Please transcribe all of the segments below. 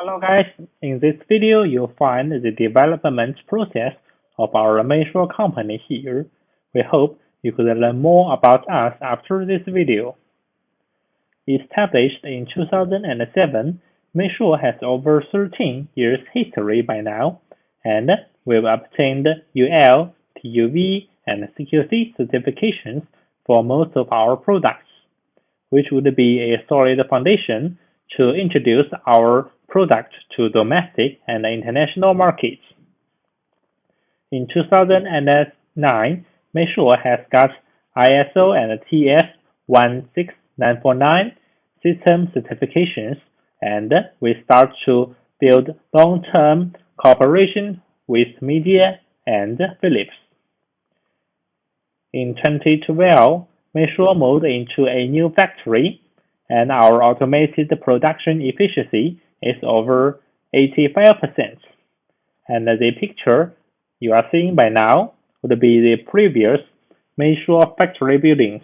Hello guys, in this video you'll find the development process of our Meishuo company here. We hope you could learn more about us after this video. Established in 2007, Meishuo has over 13 years history by now, and we've obtained UL, TUV, and CQC certifications for most of our products, which would be a solid foundation to introduce our product to domestic and international markets. In 2009, Meishuo has got ISO and TS 16949 system certifications, and we start to build long-term cooperation with media and Philips. In 2012, Meishuo moved into a new factory, and our automated production efficiency is over 85%. And the picture you are seeing by now would be the previous Meishuo factory buildings.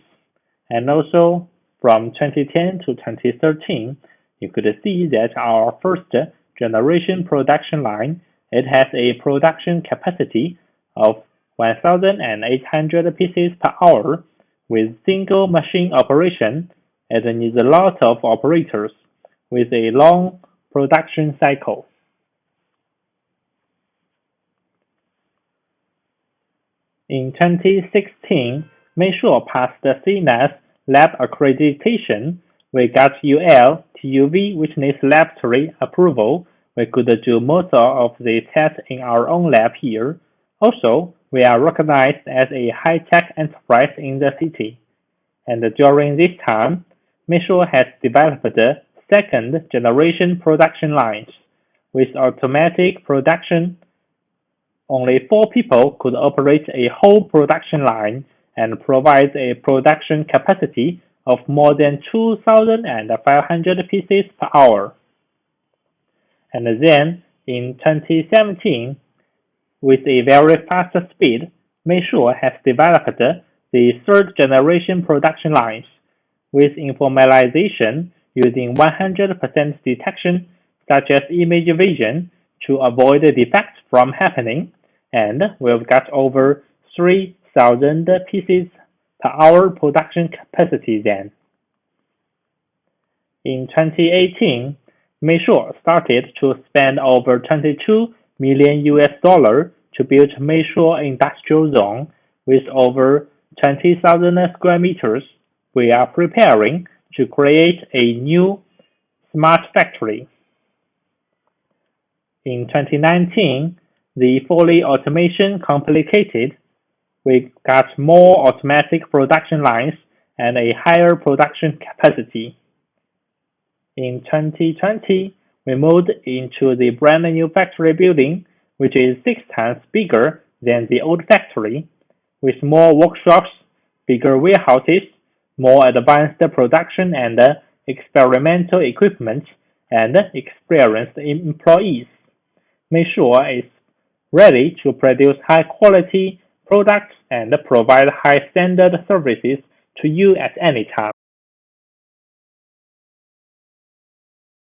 And also from 2010 to 2013, you could see that our first generation production line, it has a production capacity of 1,800 pieces per hour with single machine operation. It needs a lot of operators with a long production cycle. In 2016, Meishuo passed the CNAS lab accreditation. We got UL, TUV, which needs laboratory approval. We could do most of the tests in our own lab here. Also, we are recognized as a high-tech enterprise in the city. And during this time, Meishuo has developed second-generation production lines. With automatic production, only 4 people could operate a whole production line and provide a production capacity of more than 2,500 pieces per hour. And then, in 2017, with a very fast speed, Meishuo has developed the third-generation production lines with informalization using 100% detection, such as image vision, to avoid defects from happening, and we've got over 3,000 pieces per hour production capacity then. In 2018, Meishuo started to spend over $22 million to build Meishuo Industrial Zone with over 20,000 square meters. We are preparing to create a new smart factory. In 2019, the fully automation completed. We got more automatic production lines and a higher production capacity. In 2020, we moved into the brand new factory building, which is 6 times bigger than the old factory, with more workshops, bigger warehouses, more advanced production and experimental equipment, and experienced employees. Meishuo is ready to produce high-quality products and provide high-standard services to you at any time.